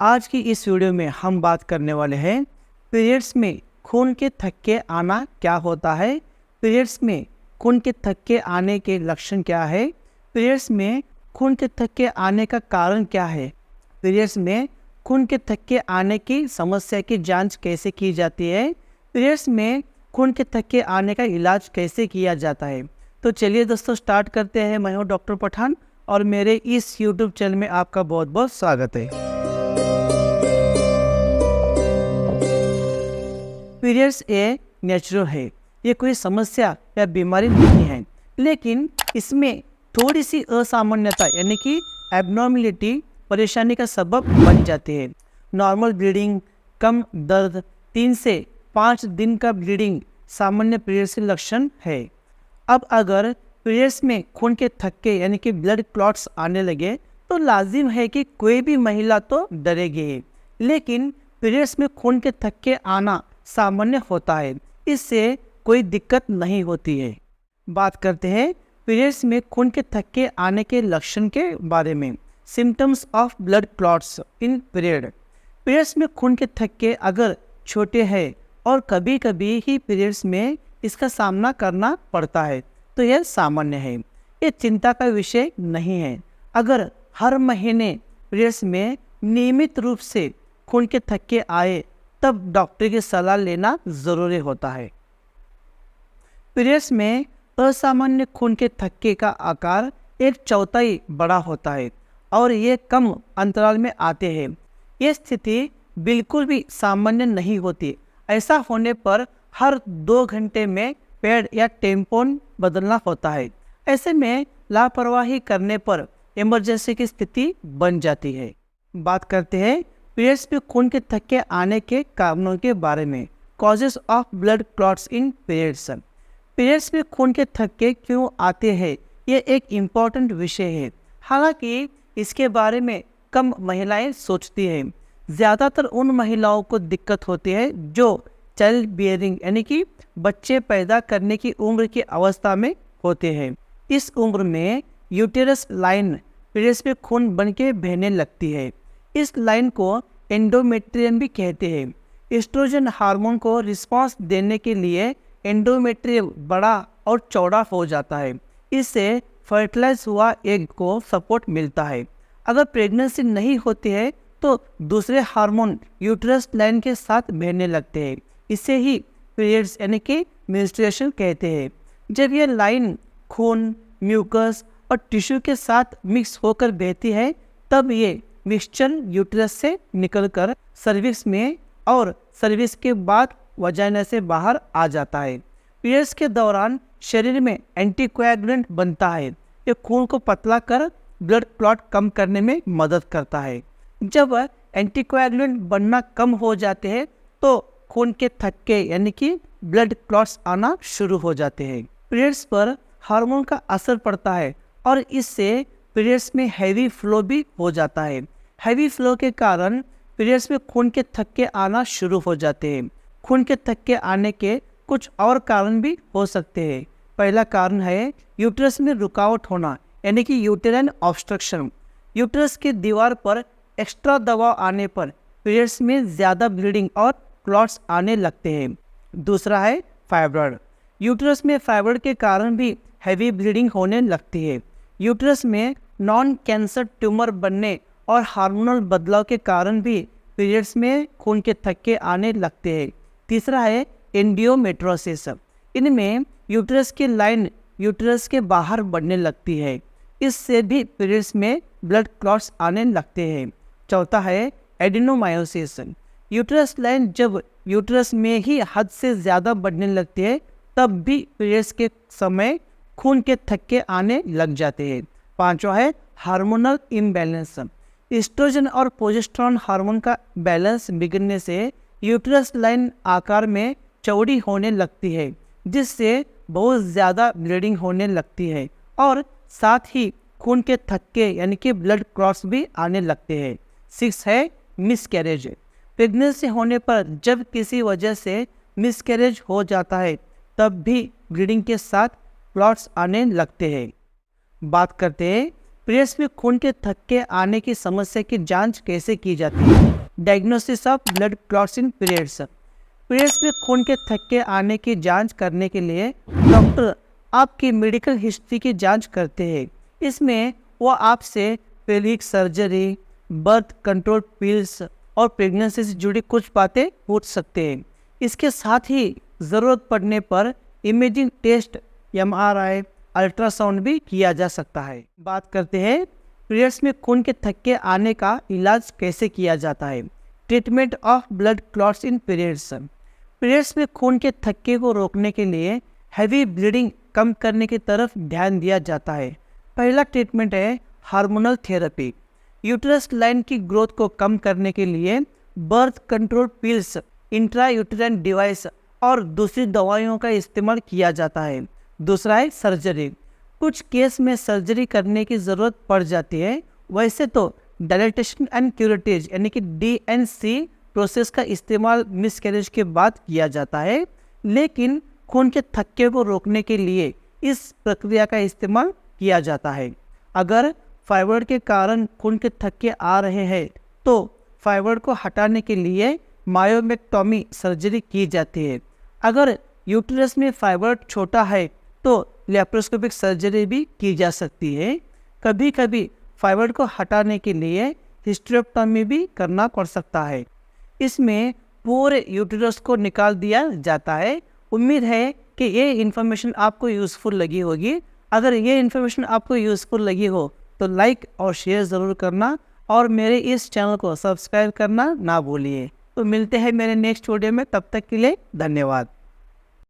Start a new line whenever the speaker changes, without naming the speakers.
आज की इस वीडियो में हम बात करने वाले हैं पीरियड्स में खून के थक्के आना क्या होता है, पीरियड्स में खून के थक्के आने के लक्षण क्या है, पीरियड्स में खून के थक्के आने का कारण क्या है, पीरियड्स में खून के थक्के आने की समस्या की जांच कैसे की जाती है, पीरियड्स में खून के थक्के आने का इलाज कैसे किया जाता है। तो चलिए दोस्तों स्टार्ट करते हैं। मैं हूं डॉक्टर पठान और मेरे इस YouTube चैनल में आपका बहुत बहुत स्वागत है। पीरियड्स ए नेचुरल है, ये कोई समस्या या बीमारी नहीं है, लेकिन इसमें थोड़ी सी असामान्यता यानी कि एबनॉर्मलिटी परेशानी का सबब बन जाती है। नॉर्मल ब्लीडिंग, कम दर्द, 3 से 5 दिन का ब्लीडिंग सामान्य पीरियड्स के लक्षण है। अब अगर पीरियड्स में खून के थक्के यानी कि ब्लड क्लॉट्स आने लगे तो लाजिम है कि कोई भी महिला तो डरेगी, लेकिन पीरियड्स में खून के थक्के आना सामान्य होता है, इससे कोई दिक्कत नहीं होती है। बात करते हैं पीरियड्स में खून के थक्के आने के लक्षण के बारे में। Symptoms of blood clots in period. Periods में खून के थक्के अगर छोटे हैं और कभी कभी ही पीरियड्स में इसका सामना करना पड़ता है तो यह सामान्य है, ये चिंता का विषय नहीं है। अगर हर महीने पीरियड्स में नियमित रूप से खून के थक्के आए तब डॉक्टर की सलाह लेना ज़रूरी होता है। पीरियड्स में असामान्य खून के थक्के का आकार 1/4 बड़ा होता है और ये कम अंतराल में आते हैं। ये स्थिति बिल्कुल भी सामान्य नहीं होती। ऐसा होने पर हर 2 घंटे में पैड या टेम्पोन बदलना होता है। ऐसे में लापरवाही करने पर इमरजेंसी की स्थिति बन जाती है। बात करते हैं पीरियड्स में खून के थक्के आने के कारणों के बारे में। Causes of blood clots in periods. Periods में खून के थक्के क्यों आते हैं, ये एक इम्पॉर्टेंट विषय है। हालांकि इसके बारे में कम महिलाएं सोचती हैं। ज़्यादातर उन महिलाओं को दिक्कत होती है जो चाइल्ड बियरिंग यानी कि बच्चे पैदा करने की उम्र की अवस्था में होते हैं। इस उम्र में यूटेरस लाइन पीरियड्स में खून बन के बहने लगती है। इस लाइन को एंडोमेट्रियम भी कहते हैं। एस्ट्रोजन हार्मोन को रिस्पांस देने के लिए एंडोमेट्रियम बड़ा और चौड़ा हो जाता है। इससे फर्टिलाइज हुआ एग को सपोर्ट मिलता है। अगर प्रेगनेंसी नहीं होती है तो दूसरे हार्मोन यूटेरस लाइन के साथ बहने लगते हैं। इसे ही पीरियड्स यानी कि मेंस्ट्रुएशन कहते हैं। जब यह लाइन खून, म्यूकस और टिश्यू के साथ मिक्स होकर बहती है तब ये मिक्सचर यूटेरस से निकलकर सर्विक्स में और सर्विक्स के बाद वजाइना से बाहर आ जाता है। पीरियड्स के दौरान शरीर में एंटीकोएगुलेंट बनता है। ये खून को पतला कर ब्लड क्लॉट कम करने में मदद करता है। जब एंटीकोएगुलेंट बनना कम हो जाते हैं तो खून के थक्के यानी कि ब्लड क्लॉट्स आना शुरू हो जाते हैं। पीरियड्स पर हार्मोन का असर पड़ता है और इससे पीरियड्स में हैवी फ्लो भी हो जाता है। हैवी फ्लो के कारण पीरियड्स में खून के थक्के आना शुरू हो जाते हैं। खून के थक्के आने के कुछ और कारण भी हो सकते हैं। पहला कारण है यूटेरस में रुकावट होना यानी कि यूटेराइन ऑब्स्ट्रक्शन। यूटेरस की दीवार पर एक्स्ट्रा दबाव आने पर पीरियड्स में ज़्यादा ब्लीडिंग और क्लॉट्स आने लगते हैं। दूसरा है फाइब्रॉइड। यूटेरस में फाइब्रॉइड के कारण भी हैवी ब्लीडिंग होने लगती है। यूटेरस में नॉन कैंसर ट्यूमर बनने और हार्मोनल बदलाव के कारण भी पीरियड्स में खून के थक्के आने लगते हैं। तीसरा है एंडोमेट्रियोसिस। इनमें यूटेरस की लाइन यूटेरस के बाहर बढ़ने लगती है। इससे भी पीरियड्स में ब्लड क्लॉट्स आने लगते हैं। चौथा है एडेनोमायोसिस। यूटेरस लाइन जब यूटेरस में ही हद से ज़्यादा बढ़ने लगती है तब भी पीरियड्स के समय खून के थक्के आने लग जाते हैं। पांचवा है हार्मोनल इम्बैलेंस। एस्ट्रोजन और प्रोजेस्टेरॉन हार्मोन का बैलेंस बिगड़ने से यूटेरस लाइन आकार में चौड़ी होने लगती है, जिससे बहुत ज़्यादा ब्लीडिंग होने लगती है और साथ ही खून के थक्के यानी कि ब्लड क्लॉट्स भी आने लगते हैं। 6 है मिसकैरेज। प्रेगनेंसी होने पर जब किसी वजह से मिसकैरेज हो जाता है तब भी ब्लीडिंग के साथ क्लॉट्स आने लगते हैं। बात करते हैं पीरियड्स में खून के थक्के आने की समस्या की जांच कैसे की जाती है? Diagnosis of blood clots in periods. Periods में खून के थक्के आने की जांच करने के लिए डॉक्टर आपकी मेडिकल हिस्ट्री की जांच करते हैं। इसमें वो आपसे pelvic surgery, birth control pills और प्रेगनेंसी से जुड़ी कुछ बातें पूछ सकते हैं। इसके साथ ही ज़रूरत पड़ने पर इमेजिंग टेस्ट, MRI, अल्ट्रासाउंड भी किया जा सकता है। बात करते हैं पीरियड्स में खून के थक्के आने का इलाज कैसे किया जाता है। Treatment of blood clots in periods. Periods में खून के थक्के को रोकने के लिए हैवी ब्लीडिंग कम करने की तरफ ध्यान दिया जाता है। पहला ट्रीटमेंट है हार्मोनल थेरेपी। यूट्रस लाइन की ग्रोथ को कम करने के लिए birth control pills, intrauterine device और दूसरी दवाइयों का इस्तेमाल किया जाता है। दूसरा है सर्जरी। कुछ केस में सर्जरी करने की ज़रूरत पड़ जाती है। वैसे तो डायलेटेशन एंड क्यूरेटिव यानी कि DNC प्रोसेस का इस्तेमाल मिसकैरेज के बाद किया जाता है, लेकिन खून के थक्के को रोकने के लिए इस प्रक्रिया का इस्तेमाल किया जाता है। अगर फाइब्रॉइड के कारण खून के थक्के आ रहे हैं तो फाइब्रॉइड को हटाने के लिए मायोमेक्टोमी सर्जरी की जाती है। अगर यूट्रस में फाइब्रॉइड छोटा है तो लैप्रोस्कोपिक सर्जरी भी की जा सकती है। कभी कभी फाइब्रॉइड को हटाने के लिए हिस्टेरेक्टोमी भी करना पड़ सकता है। इसमें पूरे यूट्रस को निकाल दिया जाता है। उम्मीद है कि ये इन्फॉर्मेशन आपको यूज़फुल लगी होगी। अगर ये इन्फॉर्मेशन आपको यूज़फुल लगी हो तो लाइक और शेयर ज़रूर करना और मेरे इस चैनल को सब्सक्राइब करना ना भूलिए। तो मिलते हैं मेरे नेक्स्ट वीडियो में, तब तक के लिए धन्यवाद।